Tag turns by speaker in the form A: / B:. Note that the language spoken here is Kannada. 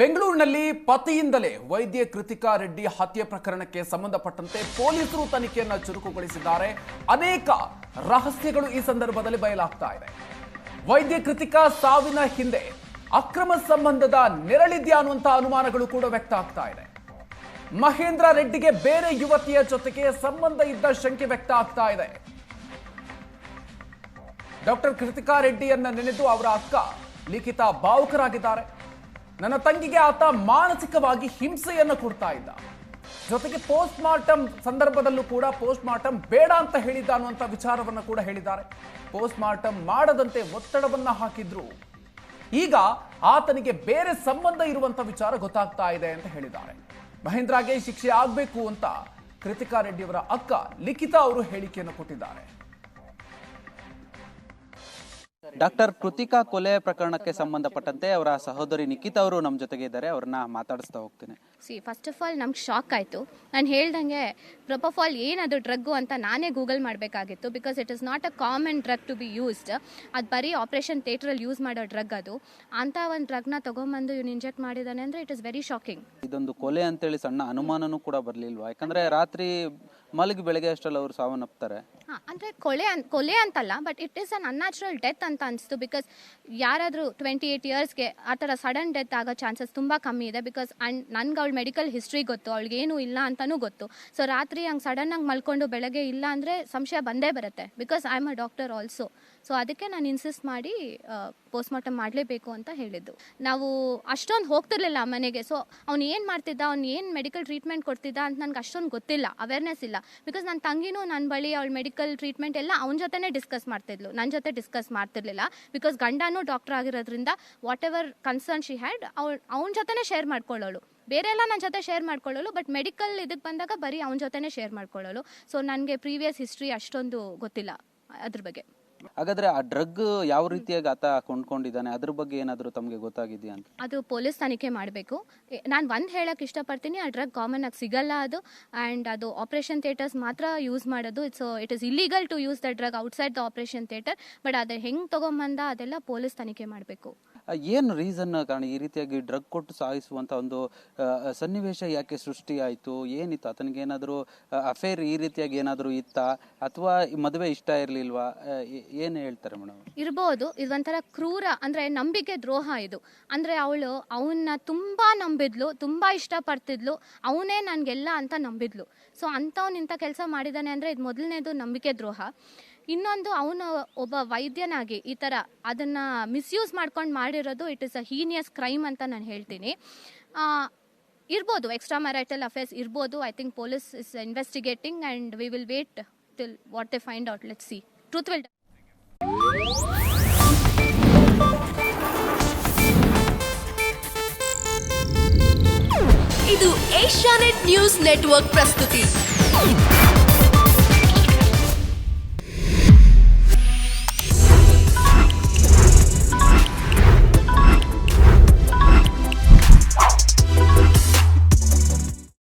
A: ಬೆಂಗಳೂರಿನಲ್ಲಿ ಪತಿಯಿಂದಲೇ ವೈದ್ಯೆ ಕೃತಿಕಾ ರೆಡ್ಡಿ ಹತ್ಯೆ ಪ್ರಕರಣಕ್ಕೆ ಸಂಬಂಧಪಟ್ಟಂತೆ ಪೊಲೀಸರು ತನಿಖೆಯನ್ನು ಚುರುಕುಗೊಳಿಸಿದ್ದಾರೆ. ಅನೇಕ ರಹಸ್ಯಗಳು ಈ ಸಂದರ್ಭದಲ್ಲಿ ಬಯಲಾಗ್ತಾ ಇದೆ. ವೈದ್ಯೆ ಕೃತಿಕಾ ಸಾವಿನ ಹಿಂದೆ ಅಕ್ರಮ ಸಂಬಂಧದ ನೆರಳಿದ್ಯಾ ಅನ್ನುವಂತ ಅನುಮಾನಗಳು ಕೂಡ ವ್ಯಕ್ತ ಆಗ್ತಾ ಇದೆ. ಮಹೇಂದ್ರ ರೆಡ್ಡಿಗೆ ಬೇರೆ ಯುವತಿಯ ಜೊತೆಗೆ ಸಂಬಂಧ ಇದ್ದ ಶಂಕೆ ವ್ಯಕ್ತ ಆಗ್ತಾ ಇದೆ. ಡಾಕ್ಟರ್ ಕೃತಿಕಾ ರೆಡ್ಡಿಯನ್ನ ನೆನೆದು ಅವರ ಅಕ್ಕ ಲಿಖಿತಾ ಭಾವುಕರಾಗಿದ್ದಾರೆ. ನನ್ನ ತಂಗಿಗೆ ಆತ ಮಾನಸಿಕವಾಗಿ ಹಿಂಸೆಯನ್ನು ಕೊಡ್ತಾ ಇದ್ದ, ಜೊತೆಗೆ ಪೋಸ್ಟ್ ಮಾರ್ಟಮ್ ಸಂದರ್ಭದಲ್ಲೂ ಕೂಡ ಪೋಸ್ಟ್ ಮಾರ್ಟಮ್ ಬೇಡ ಅಂತ ಹೇಳಿದ್ದ ಅನ್ನುವಂಥ ವಿಚಾರವನ್ನು ಕೂಡ ಹೇಳಿದ್ದಾರೆ. ಪೋಸ್ಟ್ ಮಾರ್ಟಮ್ ಮಾಡದಂತೆ ಒತ್ತಡವನ್ನ ಹಾಕಿದ್ರು. ಈಗ ಆತನಿಗೆ ಬೇರೆ ಸಂಬಂಧ ಇರುವಂತ ವಿಚಾರ ಗೊತ್ತಾಗ್ತಾ ಇದೆ ಅಂತ ಹೇಳಿದ್ದಾರೆ. ಮಹೇಂದ್ರಗೆ ಶಿಕ್ಷೆ ಆಗಬೇಕು ಅಂತ ಕೃತಿಕಾ ರೆಡ್ಡಿಯವರ ಅಕ್ಕ ಲಿಖಿತಾ ಅವರು ಹೇಳಿಕೆಯನ್ನು ಕೊಟ್ಟಿದ್ದಾರೆ.
B: ಡಾಕ್ಟರ್ ಕೃತಿಕಾ ಕೊಲೆ ಪ್ರಕರಣಕ್ಕೆ ಸಂಬಂಧಪಟ್ಟಂತೆ ಅವರ ಸಹೋದರಿ ನಿಖಿತಾ ಅವರು ನಮ್ಮ ಜೊತೆಗೆ ಇದ್ದಾರೆ. ಅವ್ರನ್ನ ಮಾತಾಡಿಸ್ತಾ ಹೋಗ್ತೀನಿ.
C: ಫಸ್ಟ್ ಆಫ್ ಆಲ್ ನಮ್ಗೆ ಶಾಕ್ ಆಯಿತು. ನಾನು ಹೇಳ್ದಂಗೆ ಪ್ರೊಪಫಾಲ್ ಏನದು ಡ್ರಗ್ಗು ಅಂತ ನಾನೇ ಗೂಗಲ್ ಮಾಡಬೇಕಾಗಿತ್ತು. Because it is not a common drug to be used. ಅದು ಬರೀ ಆಪರೇಷನ್ ಥಿಯೇಟ್ರಲ್ಲಿ ಯೂಸ್ ಮಾಡೋ ಡ್ರಗ್ ಅದು. ಅಂಥ ಒಂದು ಡ್ರಗ್ನ ತೊಗೊಂಬಂದು ಇವನು ಇಂಜೆಕ್ಟ್ ಮಾಡಿದ್ದಾನೆ ಅಂದರೆ ಇಟ್ ಇಸ್ ವೆರಿ ಶಾಕಿಂಗ್.
B: ಇದೊಂದು ಕೊಲೆ ಅಂತೇಳಿ ಸಣ್ಣ ಅನುಮಾನನೂ ಕೂಡ ಬರಲಿಲ್ವಾ? ಯಾಕಂದ್ರೆ ರಾತ್ರಿ ಮಲಗಿ ಬೆಳಗ್ಗೆ ಅಷ್ಟರಲ್ಲಿ ಅವರು ಸಾವನ್ನಪ್ತಾರೆ.
C: ಅಂದರೆ ಕೊಲೆ ಅಂತಲ್ಲ, but it is an unnatural death ಅಂತ ಅನಿಸ್ತು. ಬಿಕಾಸ್ ಯಾರಾದರೂ 28 ಇಯರ್ಸ್ಗೆ ಆ ಥರ ಸಡನ್ ಡೆತ್ ಆಗೋ ಚಾನ್ಸಸ್ ತುಂಬ ಕಮ್ಮಿ ಇದೆ. ಬಿಕಾಸ್ ನನ್ಗೆ ಅವಳ ಮೆಡಿಕಲ್ ಹಿಸ್ಟ್ರಿ ಗೊತ್ತು, ಅವಳಿಗೇನು ಇಲ್ಲ ಅಂತಲೂ ಗೊತ್ತು. ಸೊ ರಾತ್ರಿ ಹಂಗೆ ಸಡನ್ನಾಗಿ ಮಲ್ಕೊಂಡು ಬೆಳಗ್ಗೆ ಇಲ್ಲ ಅಂದರೆ ಸಂಶಯ ಬಂದೇ ಬರುತ್ತೆ. Because I am a doctor also. So ಅದಕ್ಕೆ ನಾನು ಇನ್ಸಿಸ್ಟ್ ಮಾಡಿ ಪೋಸ್ಟ್ಮಾರ್ಟಮ್ ಮಾಡಲೇಬೇಕು ಅಂತ ಹೇಳಿದ್ದು. ನಾವು ಅಷ್ಟೊಂದು ಹೋಗ್ತಿರ್ಲಿಲ್ಲ ಮನೆಗೆ. ಸೊ ಅವ್ನು ಏನು ಮಾಡ್ತಿದ್ದ, ಅವ್ನು ಏನು ಮೆಡಿಕಲ್ ಟ್ರೀಟ್ಮೆಂಟ್ ಕೊಡ್ತಿದ್ದ ಅಂತ ನನಗೆ ಅಷ್ಟೊಂದು ಗೊತ್ತಿಲ್ಲ, ಅವೇರ್ನೆಸ್ ಇಲ್ಲ. ಬಿಕಾಸ್ ನನ್ನ ತಂಗಿನೂ ನನ್ನ ಬಳಿ ಅವಳ ಮೆಡಿಕಲ್ ಟ್ರೀಟ್ಮೆಂಟ್ ಎಲ್ಲ ಅವನ ಜೊತೆನೇ ಡಿಸ್ಕಸ್ ಮಾಡ್ತಿದ್ಲು, ನನ್ನ ಜೊತೆ ಡಿಸ್ಕಸ್ ಮಾಡ್ತಿರ್ಲಿಲ್ಲ. ಬಿಕಾಸ್ ಗಂಡನೂ ಡಾಕ್ಟರ್ ಆಗಿರೋದ್ರಿಂದ what ever concern she had ಅವನ ಜೊತೆನೇ ಶೇರ್ ಮಾಡ್ಕೊಳ್ಳೋಳು. ಬೇರೆ ಎಲ್ಲ ನನ್ನ ಜೊತೆ ಶೇರ್ ಮಾಡ್ಕೊಳ್ಳೋಳು, ಬಟ್ ಮೆಡಿಕಲ್ ಇದಕ್ಕೆ ಬಂದಾಗ ಬರೀ ಅವನ ಜೊತೆನೇ ಶೇರ್ ಮಾಡ್ಕೊಳ್ಳೋಳು. ಸೊ ನನಗೆ ಪ್ರೀವಿಯಸ್ ಹಿಸ್ಟ್ರಿ ಅಷ್ಟೊಂದು ಗೊತ್ತಿಲ್ಲ ಅದ್ರ ಬಗ್ಗೆ.
B: ಹಾಗಾದ್ರೆ ಆ ಡ್ರಗ್ ಯಾವ ರೀತಿಯಾಗಿ ಆತ ಕೊಂಡ್ಕೊಂಡಿದ್ದಾನೆ ಅದ್ರ ಬಗ್ಗೆ ಏನಾದರೂ ತಮಗೆ ಗೊತ್ತಾಗಿದೆಯಾ ಅಂತ?
C: ಅದು ಪೊಲೀಸ್ ತನಿಖೆ ಮಾಡಬೇಕು. ನಾನು ಒಂದು ಹೇಳಕ್ಕೆ ಇಷ್ಟಪಡ್ತೀನಿ, ಆ ಡ್ರಗ್ ಕಾಮನ್ ಆಗಿ ಸಿಗಲ್ಲ ಅದು. ಆ್ಯಂಡ್ ಅದು ಆಪರೇಷನ್ ಥಿಯೇಟರ್ಸ್ ಮಾತ್ರ ಯೂಸ್ ಮಾಡೋದು. It is illegal to use the drug outside the operation theatre. But ಅದು ಹೆಂಗೆ ತೊಗೊಂಬಂದ ಅದೆಲ್ಲ ಪೊಲೀಸ್ ತನಿಖೆ ಮಾಡಬೇಕು.
B: ಏನು ರೀಸನ್ ಕಾರಣ ಈ ರೀತಿಯಾಗಿ ಡ್ರಗ್ ಕೊಟ್ಟು ಸಾಯಿಸುವಂತ ಒಂದು ಸನ್ನಿವೇಶ ಯಾಕೆ ಸೃಷ್ಟಿ ಆಯಿತು? ಏನಿತ್ತು ಆತನಿಗೆ? ಏನಾದರೂ ಅಫೇರ್ ಈ ರೀತಿಯಾಗಿ ಏನಾದರೂ ಇತ್ತಾ, ಅಥವಾ ಮದುವೆ ಇಷ್ಟ ಇರಲಿಲ್ವಾ? ಏನು ಹೇಳ್ತಾರೆ ಮೇಡಮ್?
C: ಇರ್ಬೋದು. ಇದೊಂಥರ ಕ್ರೂರ, ಅಂದರೆ ನಂಬಿಕೆ ದ್ರೋಹ ಇದು. ಅಂದರೆ ಅವನ್ನ ತುಂಬ ನಂಬಿದ್ಲು, ತುಂಬ ಇಷ್ಟಪಡ್ತಿದ್ಲು, ಅವನೇ ನನಗೆಲ್ಲ ಅಂತ ನಂಬಿದ್ಲು. ಸೊ ಅಂಥವ್ನು ಇಂಥ ಕೆಲಸ ಮಾಡಿದ್ದಾನೆ ಅಂದರೆ ಇದು ಮೊದಲನೇದು ನಂಬಿಕೆ ದ್ರೋಹ. ಇನ್ನೊಂದು, ಅವನು ಒಬ್ಬ ವೈದ್ಯನಾಗಿ ಈ ಥರ ಅದನ್ನು ಮಿಸ್ಯೂಸ್ ಮಾಡ್ಕೊಂಡು ಮಾಡಿರೋದು it is a heinous crime ಅಂತ ನಾನು ಹೇಳ್ತೀನಿ. ಇರ್ಬೋದು ಎಕ್ಸ್ಟ್ರಾ ಮ್ಯಾರಿಟಲ್ ಅಫೇರ್ಸ್ ಇರ್ಬೋದು. I think police is investigating and we will wait till what they find out. Let's see. Truth will.
D: ಇದು ಏಷ್ಯಾನೆಟ್ ನ್ಯೂಸ್ ನೆಟ್ವರ್ಕ್ ಪ್ರಸ್ತುತಿ.